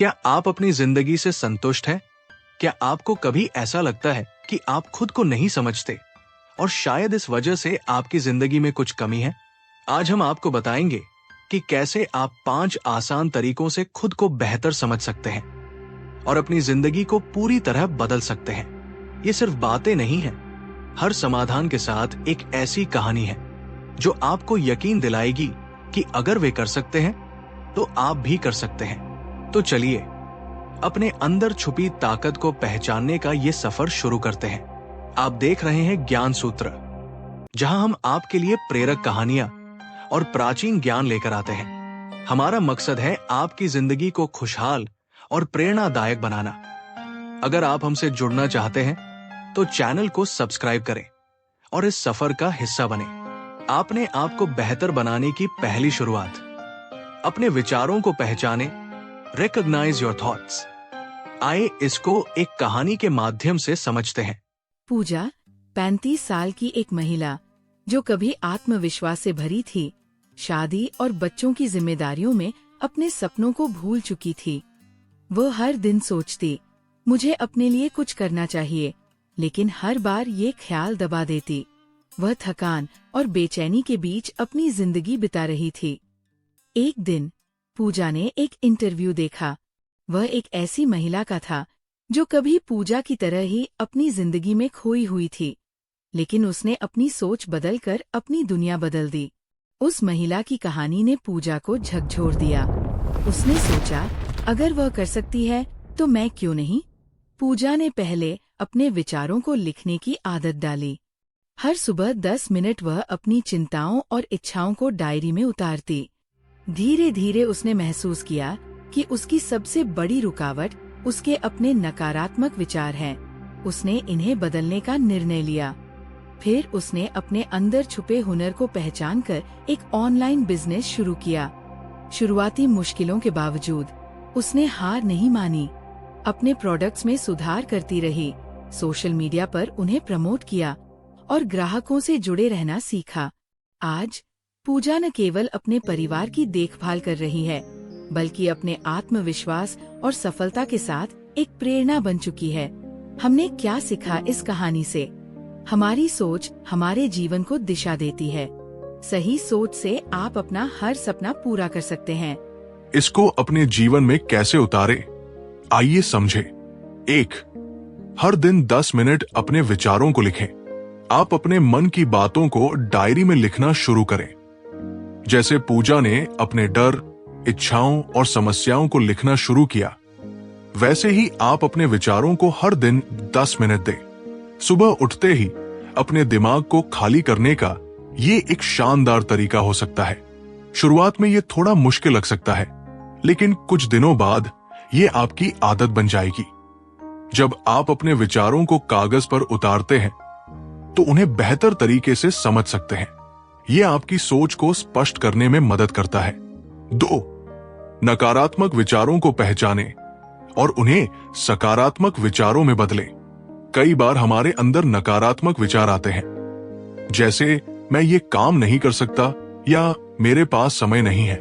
क्या आप अपनी जिंदगी से संतुष्ट हैं? क्या आपको कभी ऐसा लगता है कि आप खुद को नहीं समझते और शायद इस वजह से आपकी जिंदगी में कुछ कमी है? आज हम आपको बताएंगे कि कैसे आप 5 आसान तरीकों से खुद को बेहतर समझ सकते हैं और अपनी जिंदगी को पूरी तरह बदल सकते हैं। ये सिर्फ बातें नहीं हैं, हर समाधान के साथ एक ऐसी कहानी है जो आपको यकीन दिलाएगी कि अगर वे कर सकते हैं तो आप भी कर सकते हैं। तो चलिए अपने अंदर छुपी ताकत को पहचानने का ये सफर शुरू करते हैं। आप देख रहे हैं ज्ञान सूत्र, जहां हम आपके लिए प्रेरक कहानियां और प्राचीन ज्ञान लेकर आते हैं। हमारा मकसद है आपकी जिंदगी को खुशहाल और प्रेरणादायक बनाना। अगर आप हमसे जुड़ना चाहते हैं तो चैनल को सब्सक्राइब करें और इस सफर का हिस्सा बने। आपने आपको बेहतर बनाने की पहली शुरुआत। अपने विचारों को पहचाने, रिकॉग्नाइज योर थॉट्स। आइए इसको एक कहानी के माध्यम से समझते हैं। पूजा 35 साल की एक महिला जो कभी आत्मविश्वास से भरी थी, शादी और बच्चों की जिम्मेदारियों में अपने सपनों को भूल चुकी थी। वो हर दिन सोचती, मुझे अपने लिए कुछ करना चाहिए, लेकिन हर बार ये ख्याल दबा देती। वह थकान और बेचैनी के बीच अपनी जिंदगी बिता रही थी। एक दिन पूजा ने एक इंटरव्यू देखा। वह एक ऐसी महिला का था जो कभी पूजा की तरह ही अपनी जिंदगी में खोई हुई थी, लेकिन उसने अपनी सोच बदलकर अपनी दुनिया बदल दी। उस महिला की कहानी ने पूजा को झकझोर दिया। उसने सोचा, अगर वह कर सकती है तो मैं क्यों नहीं। पूजा ने पहले अपने विचारों को लिखने की आदत डाली। हर सुबह 10 मिनट वह अपनी चिंताओं और इच्छाओं को डायरी में उतारती। धीरे धीरे उसने महसूस किया कि उसकी सबसे बड़ी रुकावट उसके अपने नकारात्मक विचार हैं। उसने इन्हें बदलने का निर्णय लिया। फिर उसने अपने अंदर छुपे हुनर को पहचानकर एक ऑनलाइन बिजनेस शुरू किया। शुरुआती मुश्किलों के बावजूद उसने हार नहीं मानी। अपने प्रोडक्ट्स में सुधार करती रही, सोशल मीडिया पर उन्हें प्रमोट किया और ग्राहकों से जुड़े रहना सीखा। आज पूजा न केवल अपने परिवार की देखभाल कर रही है, बल्कि अपने आत्मविश्वास और सफलता के साथ एक प्रेरणा बन चुकी है। हमने क्या सीखा इस कहानी से? हमारी सोच हमारे जीवन को दिशा देती है। सही सोच से आप अपना हर सपना पूरा कर सकते हैं। इसको अपने जीवन में कैसे उतारे, आइए समझे। 1. हर दिन 10 मिनट अपने विचारों को लिखें। आप अपने मन की बातों को डायरी में लिखना शुरू करें। जैसे पूजा ने अपने डर, इच्छाओं और समस्याओं को लिखना शुरू किया, वैसे ही आप अपने विचारों को हर दिन 10 मिनट दें। सुबह उठते ही अपने दिमाग को खाली करने का ये एक शानदार तरीका हो सकता है। शुरुआत में ये थोड़ा मुश्किल लग सकता है, लेकिन कुछ दिनों बाद ये आपकी आदत बन जाएगी। जब आप अपने विचारों को कागज पर उतारते हैं तो उन्हें बेहतर तरीके से समझ सकते हैं। ये आपकी सोच को स्पष्ट करने में मदद करता है। 2. नकारात्मक विचारों को पहचानें और उन्हें सकारात्मक विचारों में बदलें। कई बार हमारे अंदर नकारात्मक विचार आते हैं, जैसे मैं ये काम नहीं कर सकता या मेरे पास समय नहीं है।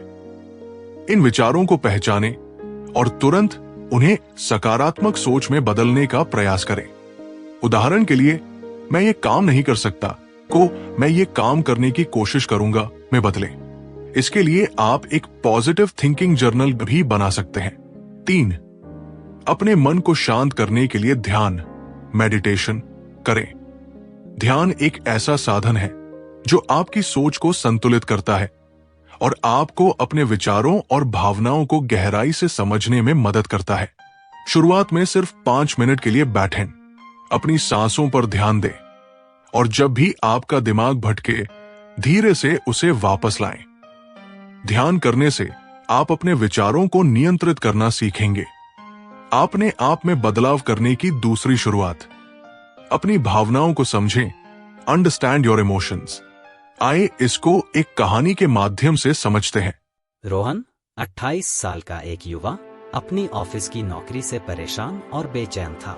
इन विचारों को पहचानें और तुरंत उन्हें सकारात्मक सोच में बदलने का प्रयास करें। उदाहरण के लिए, मैं ये काम नहीं कर सकता को मैं ये काम करने की कोशिश करूंगा में बदलें। इसके लिए आप एक पॉजिटिव थिंकिंग जर्नल भी बना सकते हैं। 3. अपने मन को शांत करने के लिए ध्यान, मेडिटेशन करें। ध्यान एक ऐसा साधन है जो आपकी सोच को संतुलित करता है और आपको अपने विचारों और भावनाओं को गहराई से समझने में मदद करता है। शुरुआत में सिर्फ 5 मिनट के लिए बैठें, अपनी सांसों पर ध्यान दें और जब भी आपका दिमाग भटके, धीरे से उसे वापस लाएं। ध्यान करने से आप अपने विचारों को नियंत्रित करना सीखेंगे। आपने आप में बदलाव करने की दूसरी शुरुआत। अपनी भावनाओं को समझें, अंडरस्टैंड योर इमोशंस। आइए इसको एक कहानी के माध्यम से समझते हैं। रोहन 28 साल का एक युवा अपनी ऑफिस की नौकरी से परेशान और बेचैन था।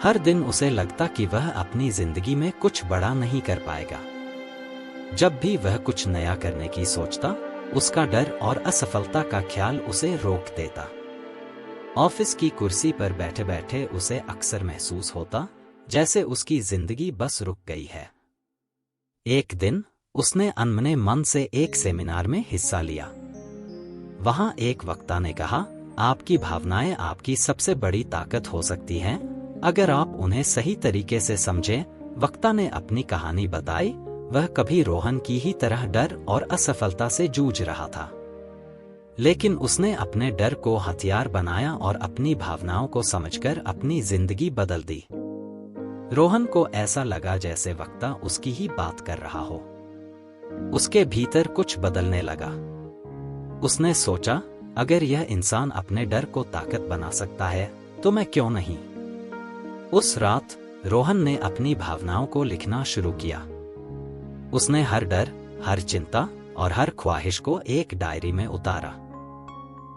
हर दिन उसे लगता कि वह अपनी जिंदगी में कुछ बड़ा नहीं कर पाएगा। जब भी वह कुछ नया करने की सोचता, उसका डर और असफलता का ख्याल उसे रोक देता। ऑफिस की कुर्सी पर बैठे बैठे उसे अक्सर महसूस होता जैसे उसकी जिंदगी बस रुक गई है। एक दिन उसने अनमने मन से एक सेमिनार में हिस्सा लिया। वहां एक वक्ता ने कहा, आपकी भावनाएं आपकी सबसे बड़ी ताकत हो सकती हैं अगर आप उन्हें सही तरीके से समझें। वक्ता ने अपनी कहानी बताई। वह कभी रोहन की ही तरह डर और असफलता से जूझ रहा था, लेकिन उसने अपने डर को हथियार बनाया और अपनी भावनाओं को समझकर अपनी जिंदगी बदल दी। रोहन को ऐसा लगा जैसे वक्ता उसकी ही बात कर रहा हो। उसके भीतर कुछ बदलने लगा। उसने सोचा, अगर यह इंसान अपने डर को ताकत बना सकता है तो मैं क्यों नहीं। उस रात रोहन ने अपनी भावनाओं को लिखना शुरू किया। उसने हर डर, हर चिंता और हर ख्वाहिश को एक डायरी में उतारा।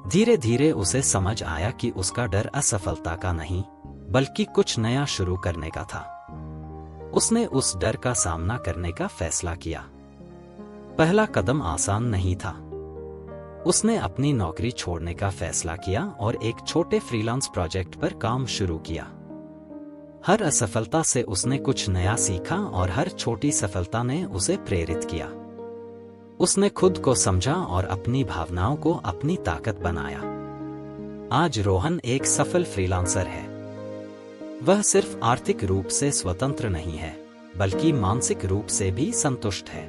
धीरे धीरे उसे समझ आया कि उसका डर असफलता का नहीं बल्कि कुछ नया शुरू करने का था। उसने उस डर का सामना करने का फैसला किया। पहला कदम आसान नहीं था। उसने अपनी नौकरी छोड़ने का फैसला किया और एक छोटे फ्रीलांस प्रोजेक्ट पर काम शुरू किया। हर असफलता से उसने कुछ नया सीखा और हर छोटी सफलता ने उसे प्रेरित किया। उसने खुद को समझा और अपनी भावनाओं को अपनी ताकत बनाया। आज रोहन एक सफल फ्रीलांसर है। वह सिर्फ आर्थिक रूप से स्वतंत्र नहीं है बल्कि मानसिक रूप से भी संतुष्ट है।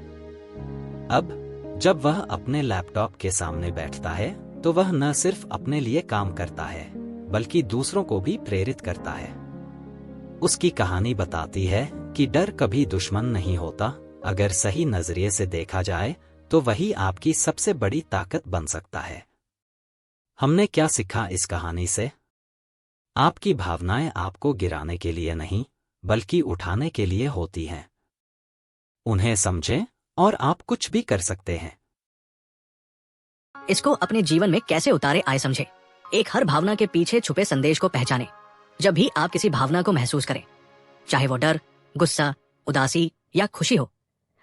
अब जब वह अपने लैपटॉप के सामने बैठता है तो वह न सिर्फ अपने लिए काम करता है बल्कि दूसरों को भी प्रेरित करता है। उसकी कहानी बताती है कि डर कभी दुश्मन नहीं होता। अगर सही नजरिए से देखा जाए तो वही आपकी सबसे बड़ी ताकत बन सकता है। हमने क्या सीखा इस कहानी से? आपकी भावनाएं आपको गिराने के लिए नहीं बल्कि उठाने के लिए होती हैं। उन्हें समझें और आप कुछ भी कर सकते हैं। इसको अपने जीवन में कैसे उतारे आए समझे। एक हर भावना के पीछे छुपे संदेश को पहचाने। जब भी आप किसी भावना को महसूस करें, चाहे वो डर, गुस्सा, उदासी या खुशी हो,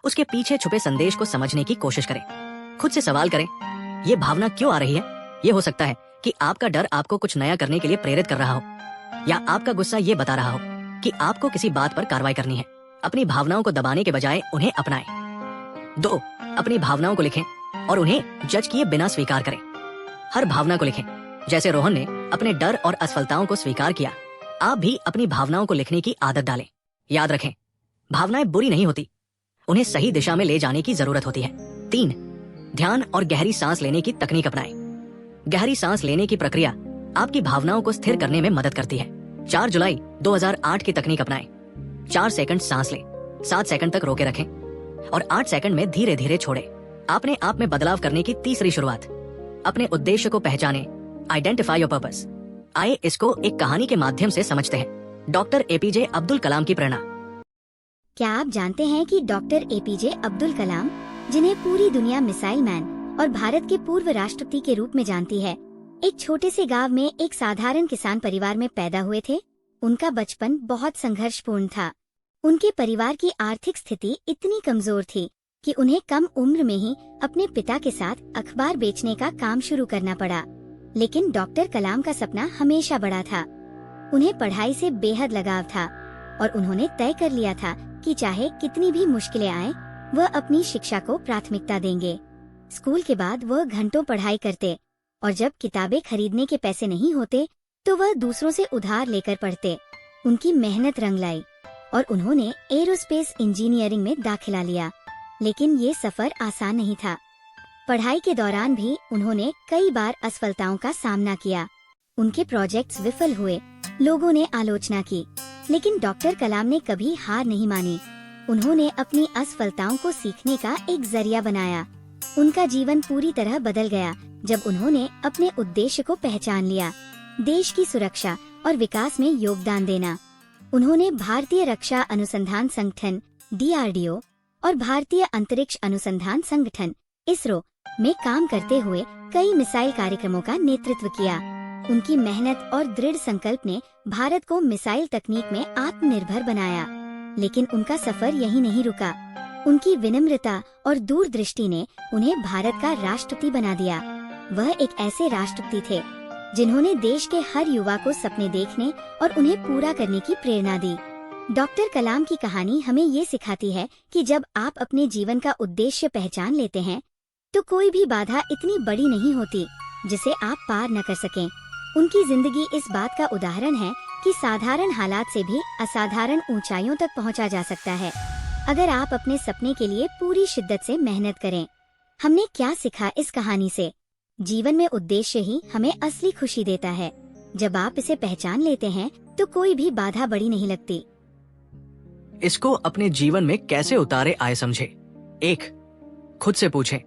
उसके पीछे छुपे संदेश को समझने की कोशिश करें। खुद से सवाल करें, ये भावना क्यों आ रही है? ये हो सकता है कि आपका डर आपको कुछ नया करने के लिए प्रेरित कर रहा हो, या आपका गुस्सा ये बता रहा हो कि आपको किसी बात पर कार्रवाई करनी है। अपनी भावनाओं को दबाने के बजाय उन्हें अपनाएं। 2. अपनी भावनाओं को लिखें और उन्हें जज किए बिना स्वीकार करें। हर भावना को लिखें। जैसे रोहन ने अपने डर और असफलताओं को स्वीकार किया, आप भी अपनी भावनाओं को लिखने की आदत डालें। याद रखें, भावनाएं बुरी नहीं होती, उन्हें सही दिशा में ले जाने की जरूरत होती है। 3. ध्यान और गहरी सांस लेने की तकनीक अपनाएं। गहरी सांस लेने की प्रक्रिया आपकी भावनाओं को स्थिर करने में मदद करती है। 4 जुलाई 2008 की तकनीक अपनाएं। 4 सेकंड सांस लें, 7 सेकंड तक रोके रखें और 8 सेकंड में धीरे धीरे छोड़ें। अपने आप में बदलाव करने की तीसरी शुरुआत, अपने उद्देश्य को पहचानें। Identify your purpose. आइए इसको एक कहानी के माध्यम से समझते हैं। डॉक्टर एपीजे अब्दुल कलाम की प्रेरणा। क्या आप जानते हैं कि डॉक्टर एपीजे अब्दुल कलाम, जिन्हें पूरी दुनिया मिसाइल मैन और भारत के पूर्व राष्ट्रपति के रूप में जानती है, एक छोटे से गांव में एक साधारण किसान परिवार में पैदा हुए थे। उनका बचपन बहुत संघर्षपूर्ण था। उनके परिवार की आर्थिक स्थिति इतनी कमजोर थी कि उन्हें कम उम्र में ही अपने पिता के साथ अखबार बेचने का काम शुरू करना पड़ा। लेकिन डॉक्टर कलाम का सपना हमेशा बड़ा था। उन्हें पढ़ाई से बेहद लगाव था और उन्होंने तय कर लिया था कि चाहे कितनी भी मुश्किलें आए, वह अपनी शिक्षा को प्राथमिकता देंगे। स्कूल के बाद वह घंटों पढ़ाई करते और जब किताबें खरीदने के पैसे नहीं होते तो वह दूसरों से उधार लेकर पढ़ते। उनकी मेहनत रंग लाई और उन्होंने एरोस्पेस इंजीनियरिंग में दाखिला लिया। लेकिन ये सफर आसान नहीं था। पढ़ाई के दौरान भी उन्होंने कई बार असफलताओं का सामना किया। उनके प्रोजेक्ट्स विफल हुए, लोगों ने आलोचना की, लेकिन डॉक्टर कलाम ने कभी हार नहीं मानी। उन्होंने अपनी असफलताओं को सीखने का एक जरिया बनाया। उनका जीवन पूरी तरह बदल गया जब उन्होंने अपने उद्देश्य को पहचान लिया, देश की सुरक्षा और विकास में योगदान देना। उन्होंने भारतीय रक्षा अनुसंधान संगठन DRDO और भारतीय अंतरिक्ष अनुसंधान संगठन ISRO में काम करते हुए कई मिसाइल कार्यक्रमों का नेतृत्व किया। उनकी मेहनत और दृढ़ संकल्प ने भारत को मिसाइल तकनीक में आत्मनिर्भर बनाया। लेकिन उनका सफर यहीं नहीं रुका। उनकी विनम्रता और दूरदृष्टि ने उन्हें भारत का राष्ट्रपति बना दिया। वह एक ऐसे राष्ट्रपति थे जिन्होंने देश के हर युवा को सपने देखने और उन्हें पूरा करने की प्रेरणा दी। डॉक्टर कलाम की कहानी हमें ये सिखाती है कि जब आप अपने जीवन का उद्देश्य पहचान लेते हैं तो कोई भी बाधा इतनी बड़ी नहीं होती जिसे आप पार न कर सकें। उनकी जिंदगी इस बात का उदाहरण है कि साधारण हालात से भी असाधारण ऊंचाइयों तक पहुंचा जा सकता है, अगर आप अपने सपने के लिए पूरी शिद्दत से मेहनत करें। हमने क्या सीखा इस कहानी से? जीवन में उद्देश्य ही हमें असली खुशी देता है। जब आप इसे पहचान लेते हैं तो कोई भी बाधा बड़ी नहीं लगती। इसको अपने जीवन में कैसे उतारे आए समझे। 1. खुद से पूछें,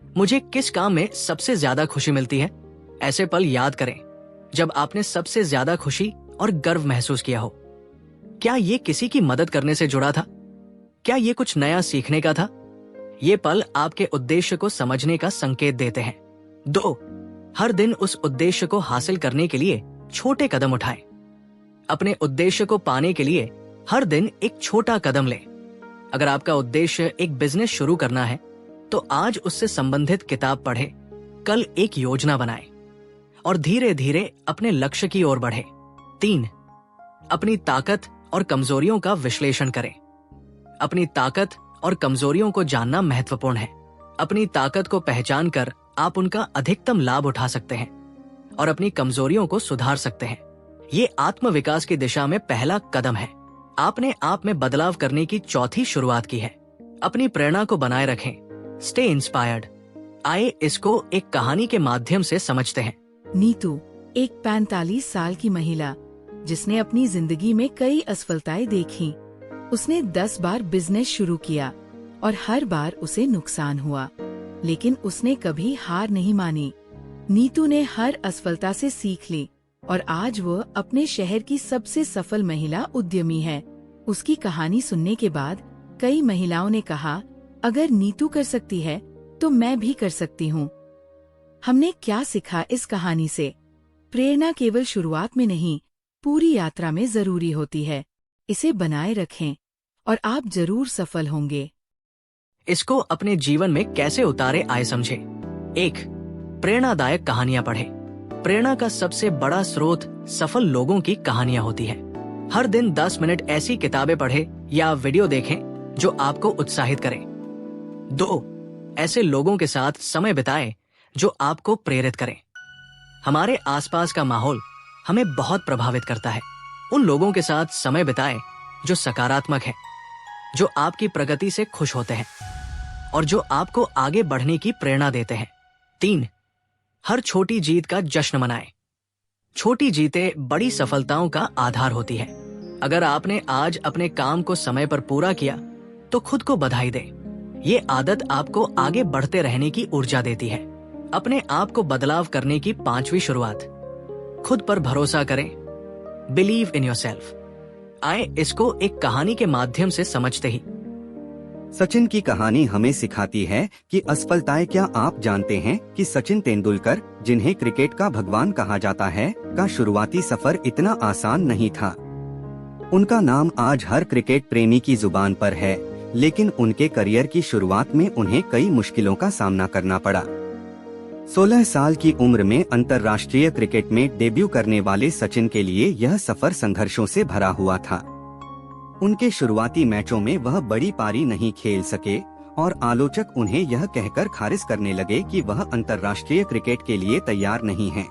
मुझे किस काम में सबसे ज्यादा खुशी मिलती है? ऐसे पल याद करें जब आपने सबसे ज्यादा खुशी और गर्व महसूस किया हो। क्या ये किसी की मदद करने से जुड़ा था? क्या ये कुछ नया सीखने का था? ये पल आपके उद्देश्य को समझने का संकेत देते हैं। 2. हर दिन उस उद्देश्य को हासिल करने के लिए छोटे कदम उठाएं। अपने उद्देश्य को पाने के लिए हर दिन एक छोटा कदम लें। अगर आपका उद्देश्य एक बिजनेस शुरू करना है तो आज उससे संबंधित किताब पढ़ें, कल एक योजना बनाएं और धीरे धीरे अपने लक्ष्य की ओर बढ़ें। 3. अपनी ताकत और कमजोरियों का विश्लेषण करें। अपनी ताकत और कमजोरियों को जानना महत्वपूर्ण है। अपनी ताकत को पहचान कर आप उनका अधिकतम लाभ उठा सकते हैं और अपनी कमजोरियों को सुधार सकते हैं। ये आत्मविकास की दिशा में पहला कदम है। आपने आप में बदलाव करने की चौथी शुरुआत की है। अपनी प्रेरणा को बनाए रखें। Stay inspired. आइए इसको एक कहानी के माध्यम से समझते हैं। नीतू एक 45 साल की महिला जिसने अपनी जिंदगी में कई असफलताएं देखी। उसने 10 बार बिजनेस शुरू किया और हर बार उसे नुकसान हुआ, लेकिन उसने कभी हार नहीं मानी। नीतू ने हर असफलता से सीख ली और आज वह अपने शहर की सबसे सफल महिला उद्यमी है। उसकी कहानी सुनने के बाद कई महिलाओं ने कहा, अगर नीतू कर सकती है तो मैं भी कर सकती हूँ। हमने क्या सीखा इस कहानी से? प्रेरणा केवल शुरुआत में नहीं, पूरी यात्रा में जरूरी होती है। इसे बनाए रखें और आप जरूर सफल होंगे। इसको अपने जीवन में कैसे उतारे आए समझे। 1. प्रेरणादायक कहानियां पढ़ें। प्रेरणा का सबसे बड़ा स्रोत सफल लोगों की कहानियां होती है। हर दिन 10 मिनट ऐसी किताबें पढ़ें या वीडियो देखें जो आपको उत्साहित करें। 2. ऐसे लोगों के साथ समय बिताएं जो आपको प्रेरित करें। हमारे आसपास का माहौल हमें बहुत प्रभावित करता है। उन लोगों के साथ समय बिताएं जो सकारात्मक हैं, जो आपकी प्रगति से खुश होते हैं और जो आपको आगे बढ़ने की प्रेरणा देते हैं। 3. हर छोटी जीत का जश्न मनाएं। छोटी जीतें बड़ी सफलताओं का आधार होती है। अगर आपने आज अपने काम को समय पर पूरा किया तो खुद को बधाई दें। ये आदत आपको आगे बढ़ते रहने की ऊर्जा देती है। अपने आप को बदलाव करने की 5वीं शुरुआत, खुद पर भरोसा करें। Believe in yourself. आए इसको एक कहानी के माध्यम से समझते ही। सचिन की कहानी हमें सिखाती है कि असफलताएं क्या आप जानते हैं कि सचिन तेंदुलकर, जिन्हें क्रिकेट का भगवान कहा जाता है, का शुरुआती सफर इतना आसान नहीं था। उनका नाम आज हर क्रिकेट प्रेमी की जुबान पर है, लेकिन उनके करियर की शुरुआत में उन्हें कई मुश्किलों का सामना करना पड़ा। 16 साल की उम्र में अंतर्राष्ट्रीय क्रिकेट में डेब्यू करने वाले सचिन के लिए यह सफर संघर्षों से भरा हुआ था। उनके शुरुआती मैचों में वह बड़ी पारी नहीं खेल सके और आलोचक उन्हें यह कहकर खारिज करने लगे कि वह अंतर्राष्ट्रीय क्रिकेट के लिए तैयार नहीं हैं।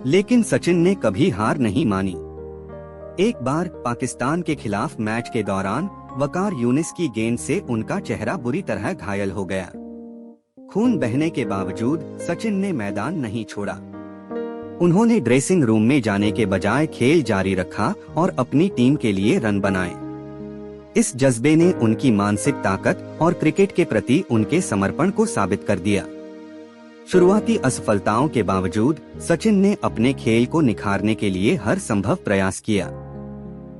लेकिन सचिन ने कभी हार नहीं मानी। एक बार पाकिस्तान के खिलाफ मैच के दौरान वकार यूनिस की गेंद से उनका चेहरा बुरी तरह घायल हो गया। खून बहने के बावजूद सचिन ने मैदान नहीं छोड़ा। उन्होंने ड्रेसिंग रूम में जाने के बजाय खेल जारी रखा और अपनी टीम के लिए रन बनाए। इस जज्बे ने उनकी मानसिक ताकत और क्रिकेट के प्रति उनके समर्पण को साबित कर दिया। शुरुआती असफलताओं के बावजूद सचिन ने अपने खेल को निखारने के लिए हर संभव प्रयास किया।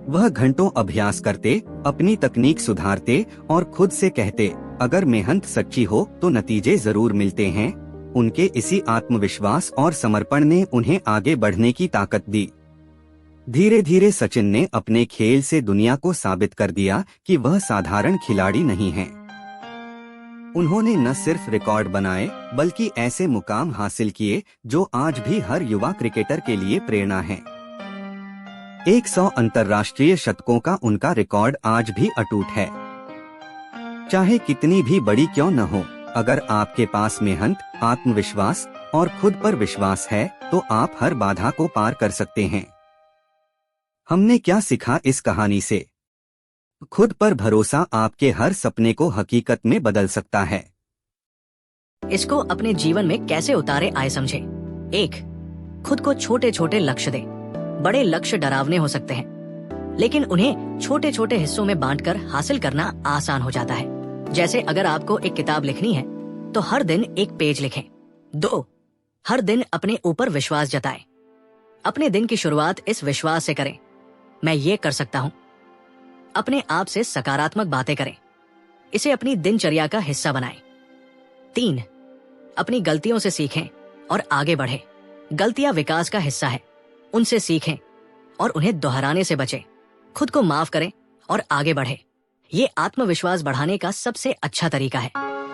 वह घंटों अभ्यास करते, अपनी तकनीक सुधारते और खुद से कहते, अगर मेहनत सच्ची हो तो नतीजे जरूर मिलते हैं। उनके इसी आत्मविश्वास और समर्पण ने उन्हें आगे बढ़ने की ताकत दी। धीरे धीरे सचिन ने अपने खेल से दुनिया को साबित कर दिया कि वह साधारण खिलाड़ी नहीं है। उन्होंने न सिर्फ रिकॉर्ड बनाए बल्कि ऐसे मुकाम हासिल किए जो आज भी हर युवा क्रिकेटर के लिए प्रेरणा है। 100 अंतर्राष्ट्रीय शतकों का उनका रिकॉर्ड आज भी अटूट है। चाहे कितनी भी बड़ी क्यों न हो, अगर आपके पास मेहनत, आत्मविश्वास और खुद पर विश्वास है तो आप हर बाधा को पार कर सकते हैं। हमने क्या सीखा इस कहानी से? खुद पर भरोसा आपके हर सपने को हकीकत में बदल सकता है। इसको अपने जीवन में कैसे उतारे आए समझे। 1. खुद को छोटे छोटे लक्ष्य दे। बड़े लक्ष्य डरावने हो सकते हैं, लेकिन उन्हें छोटे छोटे हिस्सों में बांटकर हासिल करना आसान हो जाता है। जैसे अगर आपको एक किताब लिखनी है तो हर दिन एक पेज लिखें। 2. हर दिन अपने ऊपर विश्वास जताएं। अपने दिन की शुरुआत इस विश्वास से करें, मैं ये कर सकता हूं। अपने आप से सकारात्मक बातें करें, इसे अपनी दिनचर्या का हिस्सा बनाएं। 3. अपनी गलतियों से सीखें और आगे बढ़ें। गलतियां विकास का हिस्सा है, उनसे सीखें और उन्हें दोहराने से बचें। खुद को माफ करें और आगे बढ़ें। ये आत्मविश्वास बढ़ाने का सबसे अच्छा तरीका है।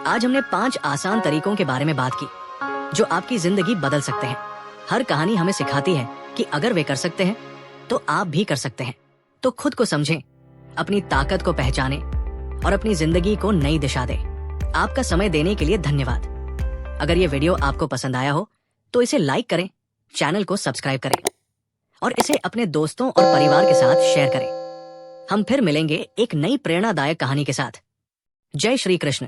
आज हमने 5 आसान तरीकों के बारे में बात की जो आपकी जिंदगी बदल सकते हैं। हर कहानी हमें सिखाती है कि अगर वे कर सकते हैं तो आप भी कर सकते हैं। तो खुद को समझें, अपनी ताकत को पहचानें और अपनी जिंदगी को नई दिशा दें। आपका समय देने के लिए धन्यवाद। अगर ये वीडियो आपको पसंद आया हो तो इसे लाइक करें, चैनल को सब्सक्राइब करें और इसे अपने दोस्तों और परिवार के साथ शेयर करें। हम फिर मिलेंगे एक नई प्रेरणादायक कहानी के साथ। जय श्री कृष्ण।